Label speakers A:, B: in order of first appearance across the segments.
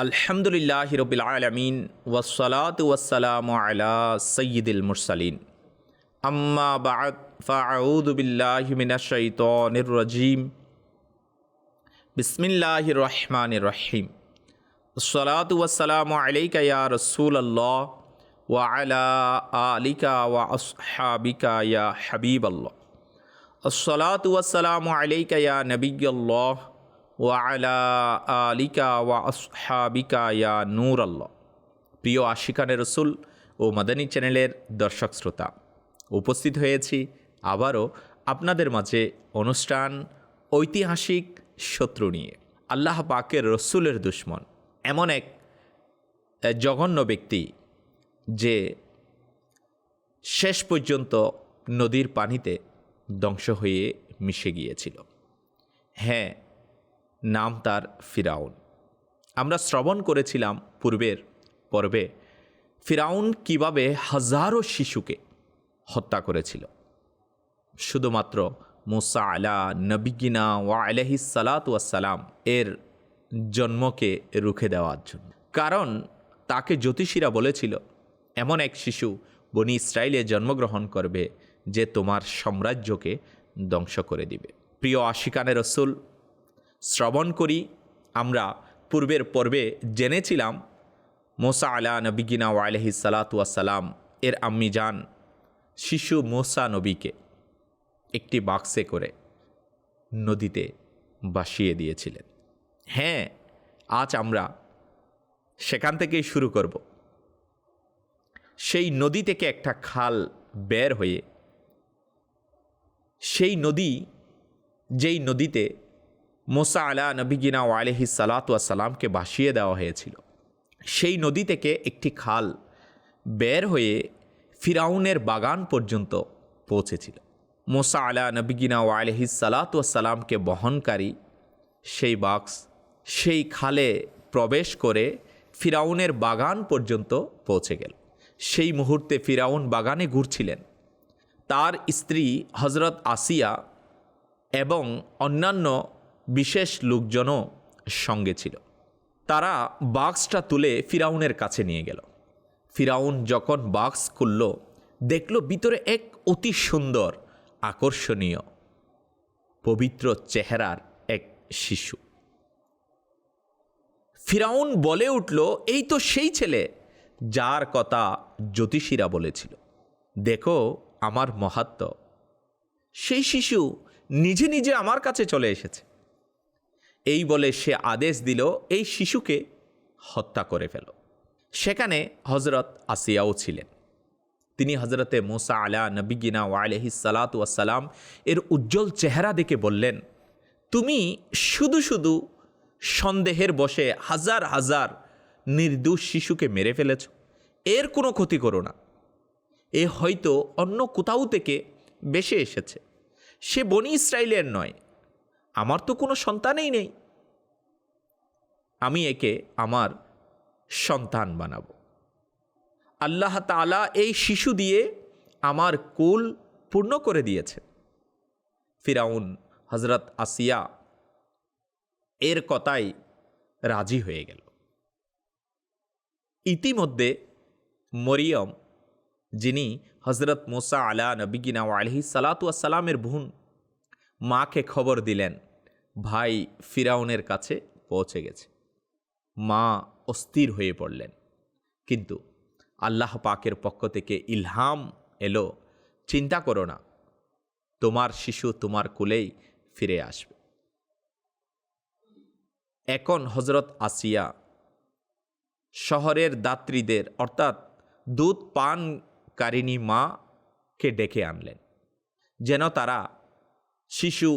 A: আলহামদুলিল্লাহি রাব্বিল আলামিন ওয়াসসালাতু ওয়াসসালামু আলা সাইয়্যিদিল মুরসালিন আম্মা বা'দ ফাআউযু বিল্লাহি মিনাশ শাইতানির রাজীম বিসমিল্লাহির রহমানির রহিম আসসালাতু ওয়াসসালামু আলাইকা ইয়া রাসূলাল্লাহ ওয়া আলা আলিকা ওয়া আসহাবিকা ইয়া হাবিবাল্লাহ আসসালাতু ওয়াসসালামু আলাইকা ইয়া নবিয়্যাল্লাহ ওয়া আলা আলিকা ওয়া আসহাবিকা ইয়া নূর আল্লাহ। প্রিয় আশিকানে রসুল ও মাদানী চ্যানেলের দর্শক শ্রোতা, উপস্থিত হয়েছি আবারও আপনাদের মাঝে অনুষ্ঠান ঐতিহাসিক শত্রু নিয়ে। আল্লাহ পাকের রসুলের দুশমন এমন এক জঘন্য ব্যক্তি যে শেষ পর্যন্ত নদীর পানিতে ধ্বংস হয়ে মিশে গিয়েছিল। হ্যাঁ, নাম তার ফিরাউন। আমরা শ্রবণ করেছিলাম পূর্বের পর্বে ফিরাউন কিভাবে হাজারো শিশুকে হত্যা করেছিল শুধুমাত্র মুসা আলা নবিগিনা ওয়া আলাইহিস সালাতু ওয়াসসালাম এর জন্মকে রুখে দেওয়ার জন্য। কারণ তাকে জ্যোতিষীরা বলেছিল এমন এক শিশু বনি ইসরায়েলে জন্মগ্রহণ করবে যে তোমার সাম্রাজ্যকে ধ্বংস করে দিবে। প্রিয় আশিকানে রসুল, শ্রবণ করি আমরা পূর্বের পর্বে জেনেছিলাম মুসা আলা নবিগিনা ওয়া আলাইহিস সালাতু ওয়াসসালাম এর আম্মি জান শিশু মুসা নবীকে একটি বাক্সে করে নদীতে ভাসিয়ে দিয়েছিলেন। হ্যাঁ, আজ আমরা সেখান থেকেই শুরু করব। সেই নদী থেকে একটা খাল বের হয়ে সেই নদী, যেই নদীতে মুসা আলা নবিগিনা ওয়া আলাইহিস সালাতু ওয়াসসালামকে ভাসিয়ে দেওয়া হয়েছিল, সেই নদী থেকে একটি খাল বের হয়ে ফিরাউনের বাগান পর্যন্ত পৌঁছেছিল। মুসা আলা নবিগিনা ওয়া আলাইহিস সালাতু ওয়াসসালামকে বহনকারী সেই বাক্স সেই খালে প্রবেশ করে ফিরাউনের বাগান পর্যন্ত পৌঁছে গেল। সেই মুহূর্তে ফিরাউন বাগানে ঘুরছিলেন। তার স্ত্রী হজরত আসিয়া এবং অন্যান্য বিশেষ লোকজনও সঙ্গে ছিল। তারা বাক্সটা তুলে ফিরাউনের কাছে নিয়ে গেল। ফিরাউন যখন বাক্স খুলল, দেখল ভিতরে এক অতি সুন্দর, আকর্ষণীয়, পবিত্র চেহারার এক শিশু। ফিরাউন বলে উঠল, এই তো সেই ছেলে যার কথা জ্যোতিষীরা বলেছিল। দেখো আমার মাহাত্ম্য, সেই শিশু নিজে নিজে আমার কাছে চলে এসেছে। এই বলে সে আদেশ দিল এই শিশুকে হত্যা করে ফেল। সেখানে হজরত আসিয়াও ছিলেন। তিনি হজরতে মুসা আলা নবিগিনা ওয়া আলাইহিস সালাতু ওয়াসসালাম এর উজ্জ্বল চেহারা দেখে বললেন, তুমি শুধু শুধু সন্দেহের বশে হাজার হাজার নির্দোষ শিশুকে মেরে ফেলেছ, এর কোনো ক্ষতি করো না। এ হয়তো অন্য কোথাও থেকে বেশে এসেছে, সে বনি ইসরায়েলের নয়। আমার তো কোনো সন্তানই নেই, আমি একে আমার সন্তান বানাবো। আল্লাহ তাআলা এই শিশু দিয়ে আমার কুল পূর্ণ করে দিয়েছে। ফিরাউন হজরত আসিয়া এর কথাই রাজি হয়ে গেল। ইতিমধ্যে মরিয়ম, যিনি হজরত মুসা আলা নবিগিনা ওয়া আলাইহিস সালাতু ওয়াসসালামের বোন, মাকে খবর দিলেন ভাই ফিরাউনের কাছে পৌঁছে গেছে। মা অস্থির হয়ে পড়লেন, কিন্তু আল্লাহ পাকের পক্ষ থেকে ইলহাম এলো, চিন্তা করো না, তোমার শিশু তোমার কোলেই ফিরে আসবে। এখন হজরত আসিয়া শহরের দাত্রীদের অর্থাৎ দুধ পানকারিণী মাকে ডেকে আনলেন, যেন তারা শিশু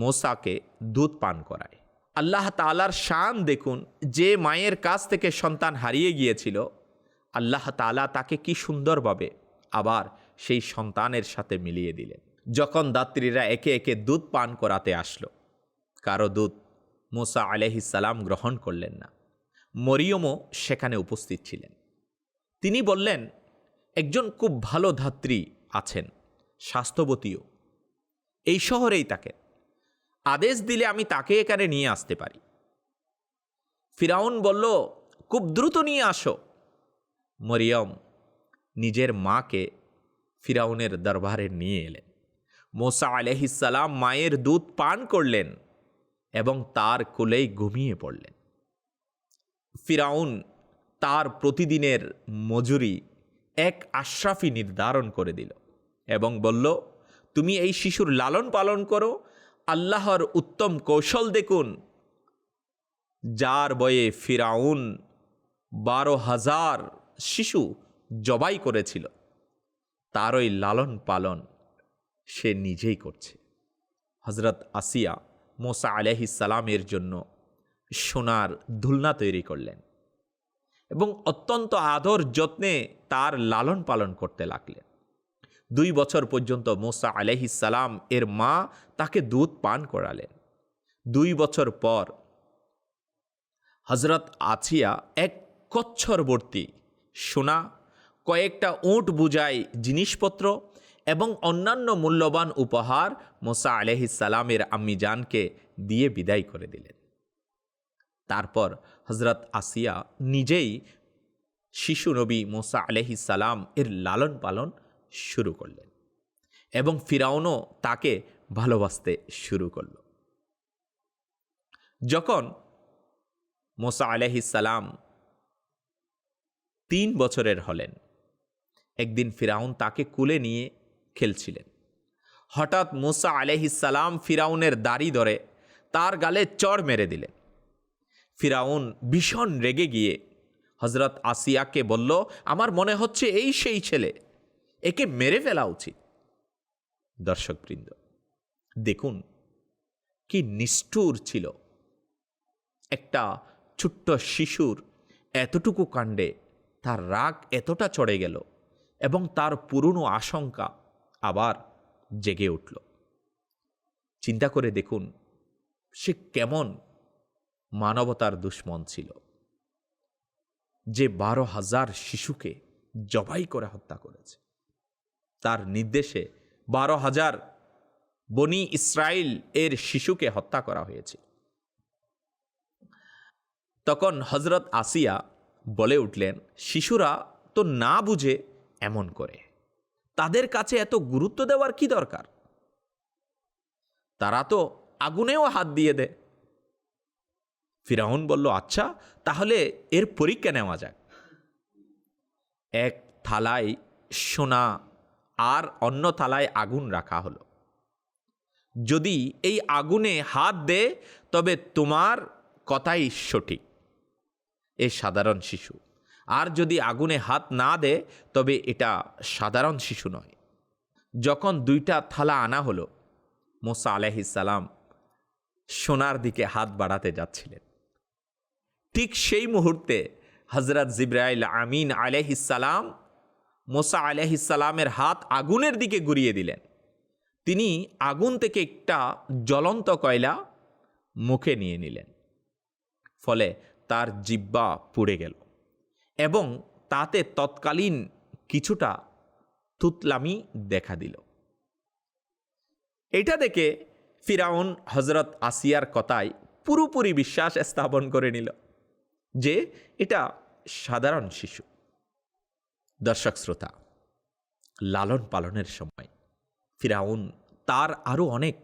A: মুসাকে দুধ পান করায়। আল্লাহ তাআলার শান দেখুন, যে মায়ের কাছ থেকে সন্তান হারিয়ে গিয়েছিল, আল্লাহ তাআলা তাকে কি সুন্দরভাবে আবার সেই সন্তানের সাথে মিলিয়ে দিলেন। যখন দাত্রীরা একে একে দুধ পান করাতে আসলো, কারো দুধ মুসা আলাইহিস সালাম গ্রহণ করলেন না। মরিয়মও সেখানে উপস্থিত ছিলেন। তিনি বললেন, একজন খুব ভালো ধাত্রী আছেন, স্বাস্থ্যবতীও, এই শহরেই থাকেন, আদেশ দিলে আমি তাকে এখানে নিয়ে আসতে পারি। ফিরাউন বলল, খুব দ্রুত নিয়ে আসো। মরিয়ম নিজের মাকে ফিরাউনের দরবারে নিয়ে এলেন। মুসা আলাইহিস সালাম মায়ের দুধ পান করলেন এবং তার কোলেই ঘুমিয়ে পড়লেন। ফিরাউন তার প্রতিদিনের মজুরি এক আশরাফি নির্ধারণ করে দিল এবং বলল, তুমি এই শিশুর লালন পালন করো, আল্লাহর উত্তম কৌশল দেখুন, যার বয়ে ফিরাউন 12,000 শিশু জবাই করেছিল, তারই লালন পালন সে নিজেই করছে। হজরত আসিয়া মুসা আলাইহিস সালামের জন্য সোনার দুলনা তৈরি করলেন এবং অত্যন্ত আদর যত্নে তার লালন পালন করতে লাগলেন। 2 বছর পর্যন্ত মুসা আলাইহিস সালাম এর মা তাকে দুধ পান করালেন। 2 বছর পর হজরত আসিয়া এক কচ্ছরবর্তী সোনা, কয়েকটা উট বোঝাই জিনিসপত্র এবং অন্যান্য মূল্যবান উপহার মুসা আলাইহিস সালামের আম্মি জানকে দিয়ে বিদায় করে দিলেন। তারপর হজরত আসিয়া নিজেই শিশু নবী মুসা আলাইহিস সালাম এর লালন পালন শুরু করলেন এবং ফিরাউনও তাকে ভালোবাসতে শুরু করল। যখন মুসা আলাইহিস সালাম 3 বছরের হলেন, একদিন ফিরাউন তাকে কুলে নিয়ে খেলছিলেন। হঠাৎ মুসা আলাইহিস সালাম ফিরাউনের দাড়ি ধরে তার গালে চড় মেরে দিলেন। ফিরাউন ভীষণ রেগে গিয়ে হজরত আসিয়াকে বলল, আমার মনে হচ্ছে এই সেই ছেলে, একে মেরে ফেলা উচিত। দর্শকবৃন্দ, দেখুন কি নিষ্ঠুর ছিল একটা ছোট্ট শিশুর এতটুকু কাণ্ডে তার রাগ এতটা চড়ে গেল এবং তার পুরনো আশঙ্কা আবার জেগে উঠল। চিন্তা করে দেখুন সে কেমন মানবতার দুশ্মন ছিল, যে 12,000 শিশুকে জবাই করে হত্যা করেছে। তার নির্দেশে 12,000 বনি ইসরাইল এর শিশুকে হত্যা করা হয়েছে। তখন হজরত আসিয়া বলে উঠলেন, শিশুরা তো না বুঝে এমন করে, তাদের কাছে এত গুরুত্ব দেওয়ার কি দরকার? তারা তো আগুনেও হাত দিয়ে দেয়। ফিরাউন বলল, আচ্ছা তাহলে এর পরীক্ষা নেওয়া যাক। এক থালায় সোনা আর অন্য থালায় আগুন রাখা হলো। যদি এই আগুনে হাত দে তবে তোমার কথাই সঠিক, এ সাধারণ শিশু। আর যদি আগুনে হাত না দে তবে এটা সাধারণ শিশু নয়। যখন 2টা থালা আনা হলো, মুসা আলাইহিস সালাম সোনার দিকে হাত বাড়াতে যাচ্ছিলেন। ঠিক সেই মুহূর্তে হজরত জিবরাইল আমিন আলাইহিস সালাম মুসা আলাইহিস সালামের হাত আগুনের দিকে ঘুরিয়ে দিলেন। তিনি আগুন থেকে একটা জ্বলন্ত কয়লা মুখে নিয়ে নিলেন, ফলে তার জিহ্বা পুড়ে গেল এবং তাতে তৎকালীন কিছুটা তুতলামি দেখা দিল। এটা দেখে ফিরাউন হজরত আসিয়ার কথায় পুরোপুরি বিশ্বাস স্থাপন করে নিল যে এটা সাধারণ শিশু। দর্শক শ্রোতা, লালন পালনের সময় ফিরাউন তার আরো অনেক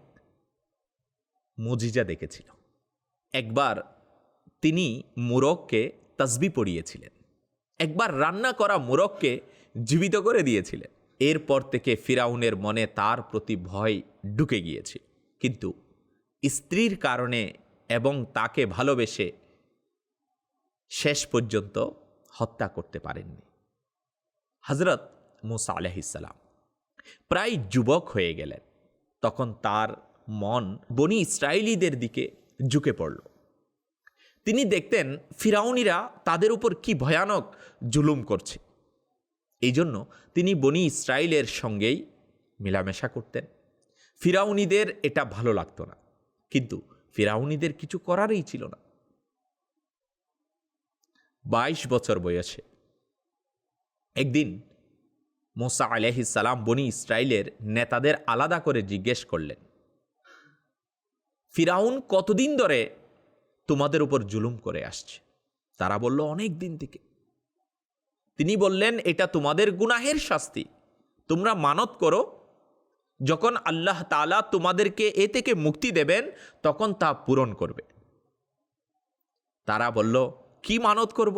A: মুজিজা দেখেছিল। একবার তিনি মুরগকে তাসবিহ পড়িয়েছিলেন, একবার রান্না করা মুরগকে জীবিত করে দিয়েছিলেন। এরপর থেকে ফিরাউনের মনে তার প্রতি ভয় ঢুকে গিয়েছে, কিন্তু স্ত্রীর কারণে এবং তাকে ভালোবেসে শেষ পর্যন্ত হত্যা করতে পারেননি। হজরত মুসা আলাইহিস সালাম প্রায় যুবক হয়ে গেলেন। তখন তার মন বনি ইসরায়েলীদের দিকে ঝুঁকে পড়ল। তিনি দেখতেন ফিরাউনিরা তাদের উপর কি ভয়ানক জুলুম করছে। এই জন্য তিনি বনি ইসরায়েলের সঙ্গেই মেলামেশা করতেন। ফিরাউনিদের এটা ভালো লাগতো না, কিন্তু ফিরাউনিদের কিছু করারই ছিল না। 22 বছর বয়সে একদিন মুসা আলাইহিস সালাম বনি ইসরায়েলের নেতাদের আলাদা করে জিজ্ঞেস করলেন, ফিরাউন কতদিন ধরে তোমাদের উপর জুলুম করে আসছে? তারা বলল, অনেক দিন থেকে। তিনি বললেন, এটা তোমাদের গুনাহের শাস্তি, তোমরা মানত করো, যখন আল্লাহ তাআলা তোমাদেরকে এ থেকে মুক্তি দেবেন তখন তা পূরণ করবে। তারা বলল, কি মানত করব?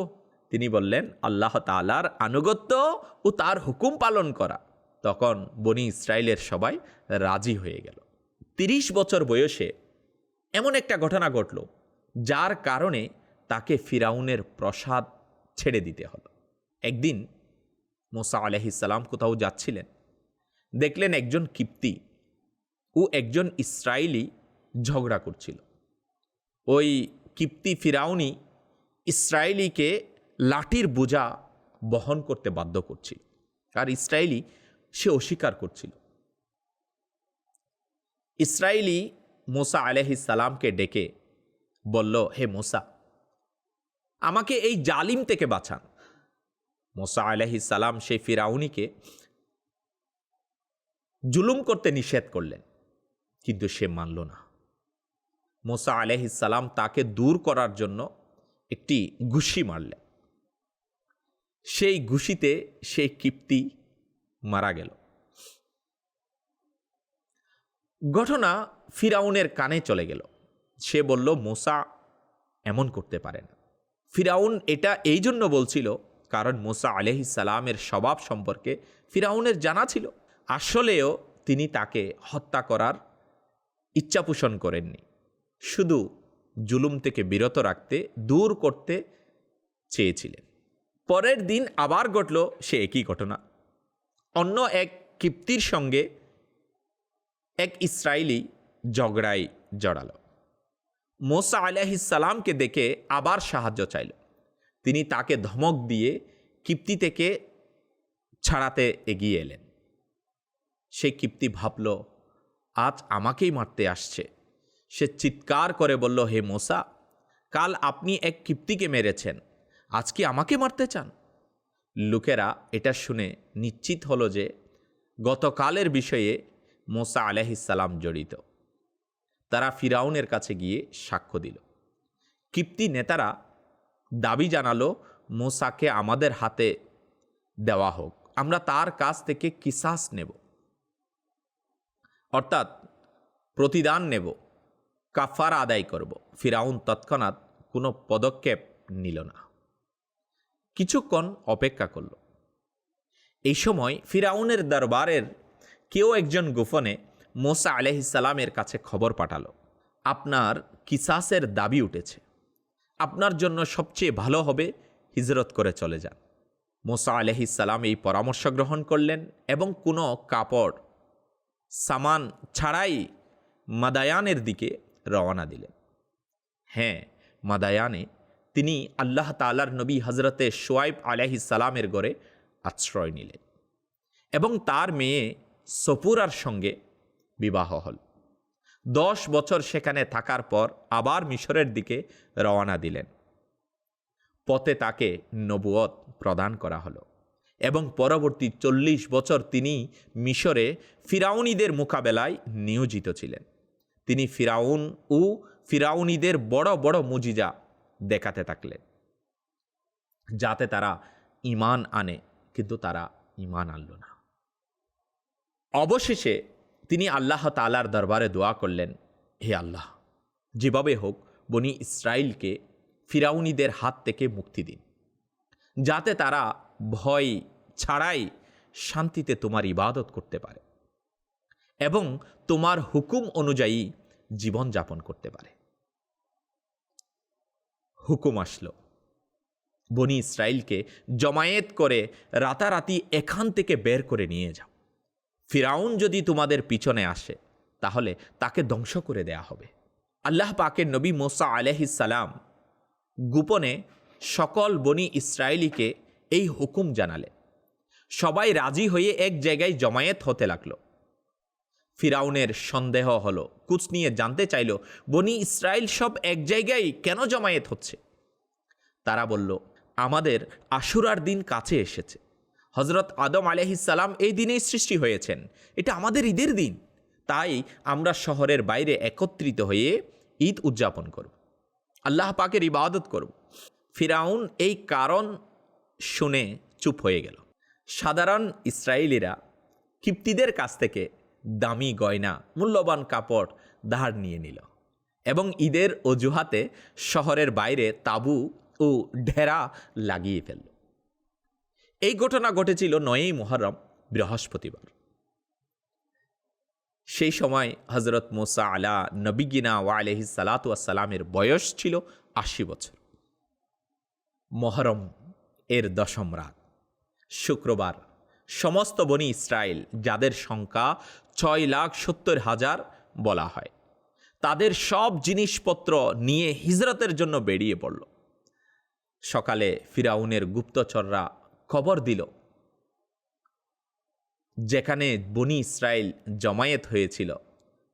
A: তিনি বললেন, আল্লাহ তাআলার আনুগত্য ও তার হুকুম পালন করা। তখন বনি ইসরায়েলের সবাই রাজি হয়ে গেল। ৩০ বছর বয়সে এমন একটা ঘটনা ঘটল, যার কারণে তাকে ফিরাউনের প্রাসাদ ছেড়ে দিতে হলো। একদিন মুসা আলাইহিস সালাম কোথাও যাচ্ছিলেন, দেখলেন একজন কিপ্তি ও একজন ইসরায়েলি ঝগড়া করছিল। ওই কিপ্তি ফিরাউনি ইসরায়েলিকে লাঠির বোঝা বহন করতে বাধ্য করছিল, আর ইসরায়েলি সে অস্বীকার করছিল। ইসরায়েলি মুসা আলাইহিস সালামকে ডেকে বলল, হে মুসা, আমাকে এই জালিম থেকে বাঁচান। মুসা আলাইহিস সালাম সেই ফিরাউনিকে জুলুম করতে নিষেধ করলেন, কিন্তু সে মানল না। মুসা আলাইহিস সালাম তাকে দূর করার জন্য একটি ঘুষি মারলেন। সেই ঘুষিতে সেই কিপ্তি মারা গেল। ঘটনা ফিরাউনের কানে চলে গেল। সে বলল, মুসা এমন করতে পারে না। ফিরাউন এটা এই জন্য বলছিল কারণ মুসা আলাইহিস সালামের স্বভাব সম্পর্কে ফিরাউনের জানা ছিল। আসলেও তিনি তাকে হত্যা করার ইচ্ছা পোষণ করেননি, শুধু জুলুম থেকে বিরত রাখতে, দূর করতে চেয়েছিলেন। পরের দিন আবার ঘটল সে একই ঘটনা। অন্য এক কিপ্তির সঙ্গে এক ইসরায়েলি ঝগড়ায় জড়ালো। মুসা আলাইহিস সালামকে দেখে আবার সাহায্য চাইল। তিনি তাকে ধমক দিয়ে কিপ্তি থেকে ছাড়াতে এগিয়ে এলেন। সেই কিপ্তি ভাবল, আজ আমাকেই মারতে আসছে। সে চিৎকার করে বলল, হে মুসা, কাল আপনি এক কিপ্তিকে মেরেছেন, আজ কি আমাকে মারতে চান? লোকেরা এটা শুনে নিশ্চিত হলো যে গতকালের বিষয়ে মুসা আলাইহিস সালাম জড়িত। তারা ফিরাউনের কাছে গিয়ে সাক্ষ্য দিল। কিপ্তি নেতারা দাবি জানালো, মুসাকে আমাদের হাতে দেওয়া হোক, আমরা তার কাছ থেকে কিসাস নেব, অর্থাৎ প্রতিদান নেব, কাফারা আদায় করব। ফিরাউন তৎক্ষণাৎ কোনো পদক্ষেপ নিল না, কিছুক্ষণ অপেক্ষা করল। এই সময় ফিরাউনের দরবারের কেউ একজন গোপনে মুসা আলাইহিস সালামের কাছে খবর পাঠালো, আপনার কিসাসের দাবি উঠেছে, আপনার জন্য সবচেয়ে ভালো হবে হিজরত করে চলে যান। মুসা আলাইহিস সালাম এই পরামর্শ গ্রহণ করলেন এবং কোনো কাপড় সামান ছাড়াই মাদায়ানের দিকে রওনা দিলেন। হ্যাঁ, মাদায়ানে তিনি আল্লাহ তাআলার নবী হজরতে শুআয়ব আলাইহিস সালামের ঘরে আশ্রয় নিলেন এবং তার মেয়ে সফুরার সঙ্গে বিবাহ হল। 10 বছর সেখানে থাকার পর আবার মিশরের দিকে রওনা দিলেন। পথে তাকে নবুয়ত প্রদান করা হলো এবং পরবর্তী 40 বছর তিনি মিশরে ফিরাউনিদের মোকাবেলায় নিয়োজিত ছিলেন। তিনি ফিরাউন ও ফিরাউনিদের বড় বড় মুজিজা দেখাতে থাকলেন, যাতে তারা ঈমান আনে, কিন্তু তারা ঈমান আনল না। অবশেষে তিনি আল্লাহ তাআলার দরবারে দোয়া করলেন, হে আল্লাহ, যেভাবে হোক বনি ইসরায়েলকে ফিরাউনিদের হাত থেকে মুক্তি দিন, যাতে তারা ভয় ছাড়াই শান্তিতে তোমার ইবাদত করতে পারে এবং তোমার হুকুম অনুযায়ী জীবন যাপন করতে পারে। হুকুম আসলো, বনি ইসরায়েলকে জমায়েত করে রাতারাতি এখান থেকে বের করে নিয়ে যাও। ফিরাউন যদি তোমাদের পিছনে আসে তাহলে তাকে ধ্বংস করে দেয়া হবে। আল্লাহ পাকের নবী মুসা আলাইহিস সালাম গোপনে সকল বনি ইসরায়েলিকে এই হুকুম জানালেন। সবাই রাজি হয়ে এক জায়গায় জমায়েত হতে লাগলো। ফিরাউনের সন্দেহ হলো, কুচ নিয়ে জানতে চাইল, বনি ইসরায়েল সব এক জায়গায় কেন জমায়েত হচ্ছে? তারা বলল, আমাদের আশুরার দিন কাছে এসেছে। হজরত আদম আলাইহিস সালাম এই দিনেই সৃষ্টি হয়েছেন, এটা আমাদের ঈদের দিন, তাই আমরা শহরের বাইরে একত্রিত হয়ে ঈদ উদযাপন করব, আল্লাহ পাকের ইবাদত করব। ফিরাউন এই কারণ শুনে চুপ হয়ে গেল। সাধারণ ইসরায়েলিরা কিপ্তিদের কাছ থেকে দামি গয়না, মূল্যবান কাপড় ধার নিয়ে নিল এবং ঈদের অজুহাতে শহরের বাইরে তাঁবু ও ঢেরা লাগিয়ে ফেলল। এই ঘটনা ঘটেছিল 9ই মুহররম, বৃহস্পতিবার। সেই সময় হজরত মুসা আলা নবিগিনা ওয়া আলাইহিস সালাতু ওয়াসসালামের বয়স ছিল 80 বছর। মুহররম এর 10ম রাত, শুক্রবার, সমস্ত বনি ইসরায়েল, যাদের সংখ্যা 6,70,000 বলা হয়, তাদের সব জিনিসপত্র নিয়ে হিজরতের জন্য বেরিয়ে পড়ল। সকালে ফিরাউনের গুপ্তচররা খবর দিল যেখানে বনি ইসরায়েল জমায়েত হয়েছিল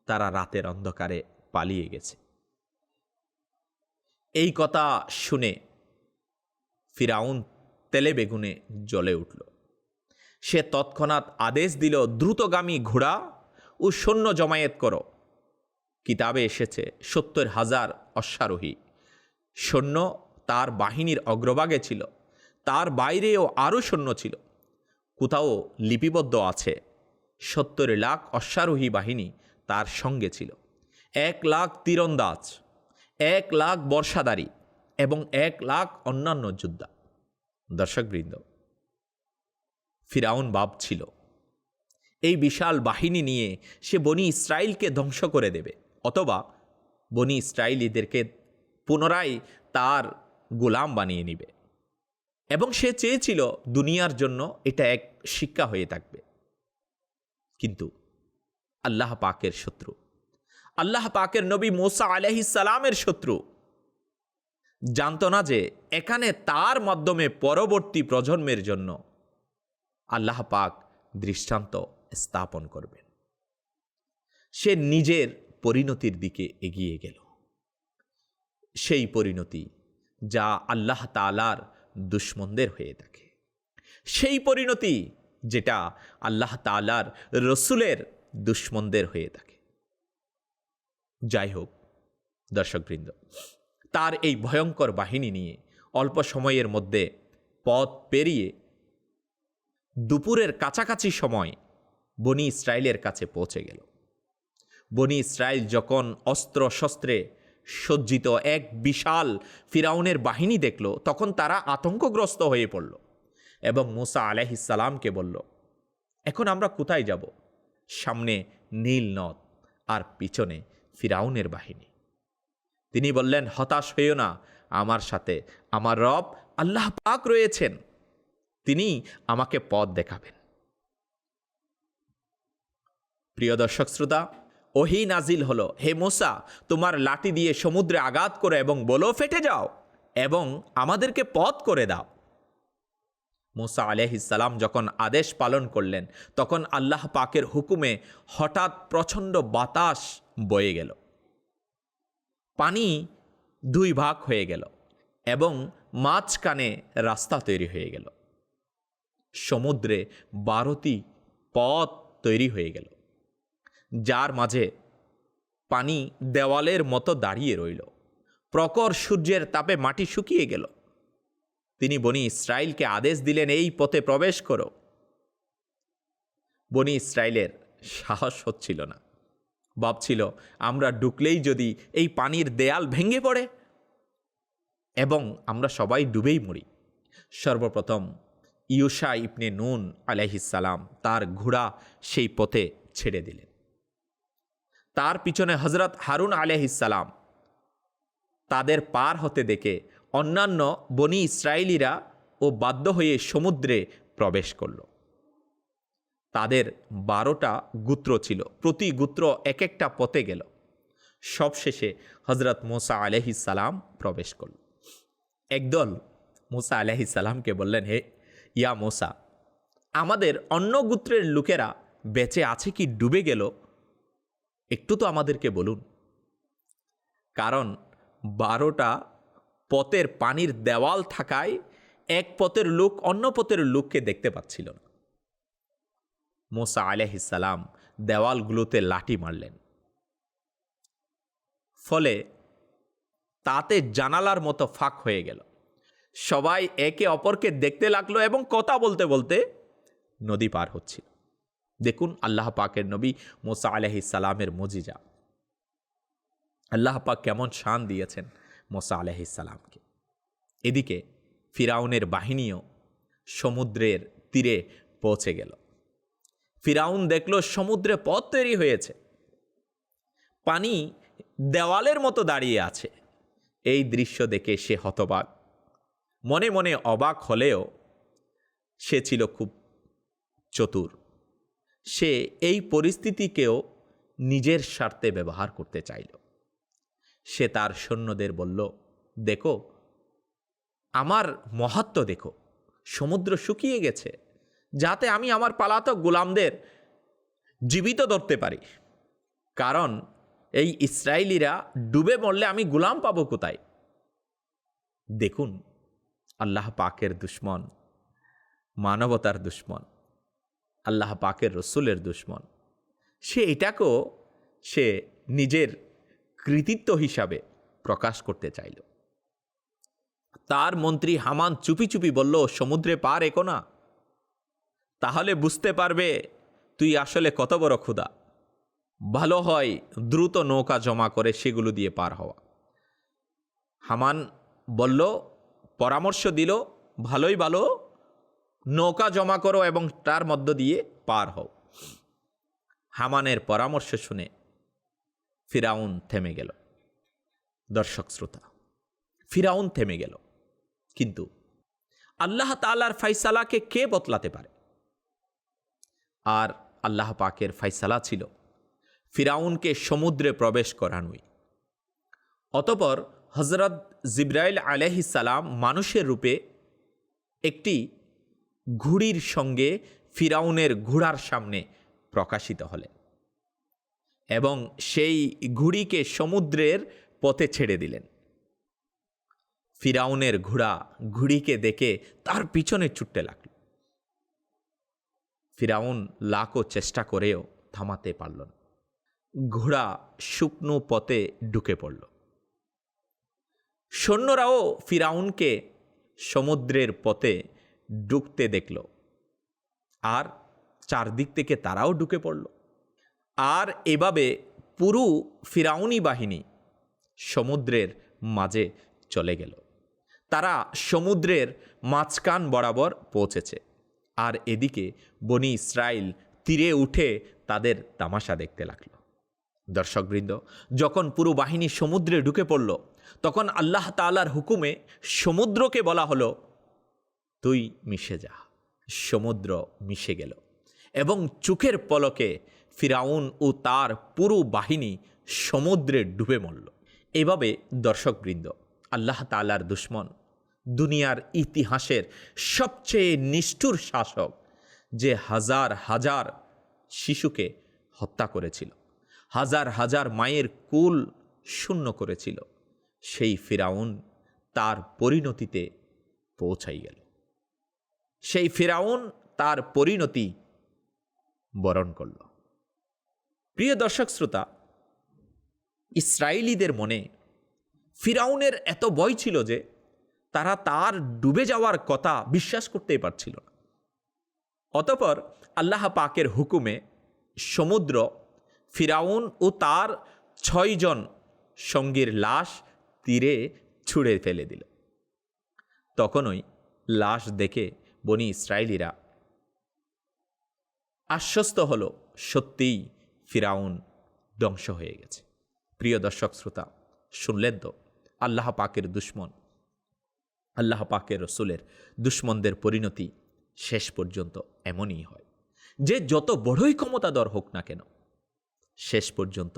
A: তারা রাতের অন্ধকারে পালিয়ে গেছে। এই কথা শুনে ফিরাউন তেলে বেগুনে জ্বলে উঠল। সে তৎক্ষণাৎ আদেশ দিল, দ্রুতগামী ঘোড়া ও সৈন্য জমায়েত করো। কিতাবে এসেছে 70,000 অশ্বারোহী সৈন্য তার বাহিনীর অগ্রভাগে ছিল, তার বাইরেও আরও সৈন্য ছিল। কোথাও লিপিবদ্ধ আছে 70 লাখ অশ্বারোহী বাহিনী তার সঙ্গে ছিল, 1 লাখ তীরন্দাজ, 1 লাখ বর্ষাধারী এবং 1 লাখ অন্যান্য যোদ্ধা। দর্শকবৃন্দ, ফিরাউন ভাবছিল এই বিশাল বাহিনী নিয়ে সে বনি ইসরায়েলকে ধ্বংস করে দেবে, অথবা বনি ইসরায়েলিদেরকে পুনরায় তার গোলাম বানিয়ে নেবে, এবং সে চেয়েছিল দুনিয়ার জন্য এটা এক শিক্ষা হয়ে থাকবে। কিন্তু আল্লাহ পাকের শত্রু, আল্লাহ পাকের নবী মুসা আলাইহিস সালামের শত্রু জানত না যে এখানে তার মাধ্যমে পরবর্তী প্রজন্মের জন্য আল্লাহ পাক দৃষ্টান্ত স্থাপন করবেন। সে নিজের পরিণতির দিকে এগিয়ে গেল, সেই পরিণতি যা আল্লাহ তাআলার দুশমনদের হয়ে থাকে, সেই পরিণতি যেটা আল্লাহ তাআলার রসুলের দুশমনদের হয়ে থাকে। যাই হোক দর্শকবৃন্দ, তার এই ভয়ঙ্কর বাহিনী নিয়ে অল্প সময়ের মধ্যে পথ পেরিয়ে দুপুরের কাছাকাছি সময় বনি ইসরায়েলের কাছে পৌঁছে গেল। বনি ইসরায়েল যখন অস্ত্র শস্ত্রে সজ্জিত এক বিশাল ফিরাউনের বাহিনী দেখল, তখন তারা আতঙ্কগ্রস্ত হয়ে পড়ল এবং মুসা আলাইহিস সালামকে বলল, এখন আমরা কোথায় যাব? সামনে নীল নদ আর পিছনে ফিরাউনের বাহিনী। তিনি বললেন, হতাশ হইও না, আমার সাথে আমার রব আল্লাহ পাক রয়েছেন, তিনি আমাকে পথ দেখাবেন। প্রিয় দর্শক শ্রোতা, ওহী নাজিল হলো, হে মুসা, তোমার লাঠি দিয়ে সমুদ্রে আঘাত করো এবং বলো ফেটে যাও এবং আমাদেরকে পথ করে দাও। মুসা আলাইহিস সালাম যখন আদেশ পালন করলেন, তখন আল্লাহ পাকের হুকুমে হঠাৎ প্রচণ্ড বাতাস বয়ে গেল, পানি 2 ভাগ হয়ে গেল এবং মাঝখানে রাস্তা তৈরি হয়ে গেল। সমুদ্রে 12টি পথ তৈরি হয়ে গেল, যার মাঝে পানি দেওয়ালের মতো দাঁড়িয়ে রইল। প্রখর সূর্যের তাপে মাটি শুকিয়ে গেল। তিনি বনি ইসরায়েলকে আদেশ দিলেন, এই পথে প্রবেশ করো। বনি ইসরায়েলের সাহস হচ্ছিল না, ভাবছিল আমরা ঢুকলেই যদি এই পানির দেয়াল ভেঙে পড়ে এবং আমরা সবাই ডুবেই মরি। সর্বপ্রথম ইউশা ইবনে নুন আলাইহিস সালাম তার ঘোড়া সেই পথে ছেড়ে দিলেন। তার পিছনে হজরত হারুন আলাইহিস সালাম তাদের পার হতে দেখে অন্যান্য বনি ইসরায়েলিরা ও বাধ্য হয়ে সমুদ্রে প্রবেশ করল। তাদের 12টা গোত্র ছিল, প্রতি গোত্র এক একটা পথে গেল। সবশেষে হজরত মুসা আলাইহিস সালাম প্রবেশ করল। একদল মুসা আলাইহিস সালামকে বললেন, হে ইয়া মুসা, আমাদের অন্য গোত্রের লোকেরা বেঁচে আছে কি ডুবে গেল, একটু তো আমাদেরকে বলুন। কারণ 12টা পথের পানির দেওয়াল থাকায় এক পথের লোক অন্য পথের লোককে দেখতে পাচ্ছিল না। মুসা আলাইহিস সালাম দেওয়ালগুলোতে লাঠি মারলেন, ফলে তাতে জানালার মতো ফাঁক হয়ে গেল। সবাই একে অপরকে দেখতে লাগলো এবং কথা বলতে বলতে নদী পার হচ্ছিল। দেখুন আল্লাহ পাকের নবী মুসা আলাইহিস সালামের মুজিজা। আল্লাহ পাক কেমন শান দিয়েছেন মুসা আলাইহিস সালামকে। এদিকে ফিরাউনের বাহিনীও সমুদ্রের তীরে পৌঁছে গেল। ফিরাউন দেখল সমুদ্রে পথ তৈরি হয়েছে, পানি দেওয়ালের মতো দাঁড়িয়ে আছে। এই দৃশ্য দেখে সে হতবাক। মনে মনে অবাক হলেও সে ছিল খুব চতুর। সে এই পরিস্থিতিকেও নিজের স্বার্থে ব্যবহার করতে চাইল। সে তার সৈন্যদের বলল, দেখো আমার মহত্ব দেখো, সমুদ্র শুকিয়ে গেছে, যাতে আমি আমার পালাতক গোলামদের জীবিত ধরতে পারি। কারণ এই ইসরায়েলিরা ডুবে মরলে আমি গোলাম পাবো কোথায়? দেখুন আল্লাহ পাকের দুশ্মন, মানবতার দুশ্মন, আল্লাহ পাকের রসুলের দুশ্মন, সে এটাকেও সে নিজের কৃতিত্ব হিসাবে প্রকাশ করতে চাইল। তার মন্ত্রী হামান চুপি চুপি বলল, সমুদ্রে পার এগো না, তাহলে বুঝতে পারবে তুই আসলে কত বড় ক্ষুধা। ভালো হয় দ্রুত নৌকা জমা করে সেগুলো দিয়ে পার হওয়া। হামান বলল, পরামর্শ দিল, ভালোই ভালো, নৌকা জমা করো এবং তার মধ্য দিয়ে পার হও। হামানের পরামর্শ শুনে ফিরাউন থেমে গেল। দর্শক শ্রোতা, ফিরাউন থেমে গেল, কিন্তু আল্লাহ তাআলার ফাইসালাকে কে বদলাতে পারে? আর আল্লাহ পাকের ফাইসালা ছিল ফিরাউনকে সমুদ্রে প্রবেশ করানোই। অতঃপর হযরত জিবরাইল আলাইহিস সালাম মানুষের রূপে একটি ঘুড়ির সঙ্গে ফিরাউনের ঘোড়ার সামনে প্রকাশিত হলেন এবং সেই ঘুড়িকে সমুদ্রের পথে ছেড়ে দিলেন। ফিরাউনের ঘোড়া ঘুড়িকে দেখে তার পিছনে ছুটতে লাগল। ফিরাউন লাখো চেষ্টা করেও থামাতে পারল না। ঘোড়া শুকনো পথে ঢুকে পড়ল। সৈন্যরাও ফিরাউনকে সমুদ্রের পথে ঢুকতে দেখল, আর চারদিক থেকে তারাও ঢুকে পড়ল। আর এভাবে পুরো ফিরাউনি বাহিনী সমুদ্রের মাঝে চলে গেল। তারা সমুদ্রের মাঝখান বরাবর পৌঁছেছে, আর এদিকে বনি ইসরাইল তীরে উঠে তাদের তামাশা দেখতে লাগল। দর্শকবৃন্দ, যখন পুরো বাহিনী সমুদ্রে ঢুকে পড়ল, তখন আল্লাহ তাআলার হুকুমে সমুদ্রকে বলা হলো, তুই মিশে যা। সমুদ্র মিশে গেল এবং চোখের পলকে ফিরাউন ও তার পুরো বাহিনী সমুদ্রে ডুবে মরল। এভাবে দর্শকবৃন্দ, আল্লাহ তাআলার দুশ্মন, দুনিয়ার ইতিহাসের সবচেয়ে নিষ্ঠুর শাসক, যে হাজার হাজার শিশুকে হত্যা করেছিল, হাজার হাজার মায়ের কুল শূন্য করেছিল, সেই ফিরাউন তার পরিণতিতে পৌঁছাই গেল। সেই ফিরাউন তার পরিণতি বরণ করল। প্রিয় দর্শক শ্রোতা, ইসরায়েলিদের মনে ফিরাউনের এত ভয় ছিল যে তারা তার ডুবে যাওয়ার কথা বিশ্বাস করতেই পারছিল না। অতঃপর আল্লাহ পাকের হুকুমে সমুদ্র ফিরাউন ও তার 6 জন সঙ্গীর লাশ তীরে ছুঁড়ে ফেলে দিল। তখনই লাশ দেখে বনি ইসরায়েলিরা আশ্বস্ত হলো, সত্যিই ফিরাউন ধ্বংস হয়ে গেছে। প্রিয় দর্শক শ্রোতা, শুনলেন তো আল্লাহ পাকের দুশ্মন, আল্লাহ পাকের রসুলের দুশ্মনদের পরিণতি শেষ পর্যন্ত এমনই হয় যে যত বড়ই ক্ষমতাধর হোক না কেন, শেষ পর্যন্ত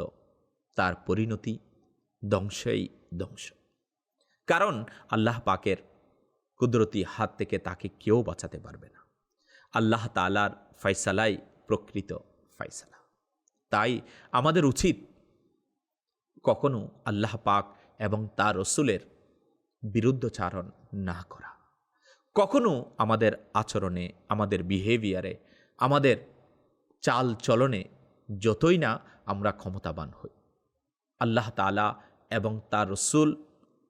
A: তার পরিণতি ধ্বংসই ধ্বংস। কারণ আল্লাহ পাকের কুদরতি হাত থেকে তাকে কেউ বাঁচাতে পারবে না। আল্লাহ তাআলার ফয়সালাই প্রকৃত ফয়সালা। তাই আমাদের উচিত কখনো আল্লাহ পাক এবং তার রসুলের বিরুদ্ধচারণ না করা। কখনো আমাদের আচরণে, আমাদের বিহেভিয়ারে, আমাদের চাল চলনে যতই না আমরা ক্ষমতাবান হই, আল্লাহ তাআলা এবং তার রসুল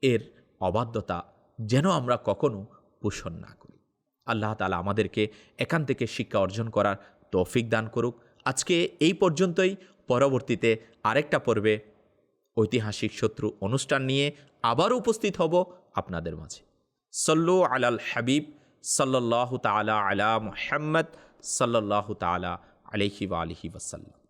A: এর অবাধ্যতা যেন আমরা কখনো পোষণ না করি। আল্লাহ তাআলা আমাদেরকে এখান থেকে শিক্ষা অর্জন করার তৌফিক দান করুক। আজকে এই পর্যন্তই। পরবর্তীতে আরেকটা পর্বে ঐতিহাসিক শত্রু অনুষ্ঠান নিয়ে আবারও উপস্থিত হব আপনাদের মাঝে। সল্লু আলাল হাবিব সাল্লাল্লাহু তাআলা আলা মুহাম্মদ সাল্লাল্লাহু তাআলা আলাইহি ওয়া আলিহি ওয়াসাল্লাম।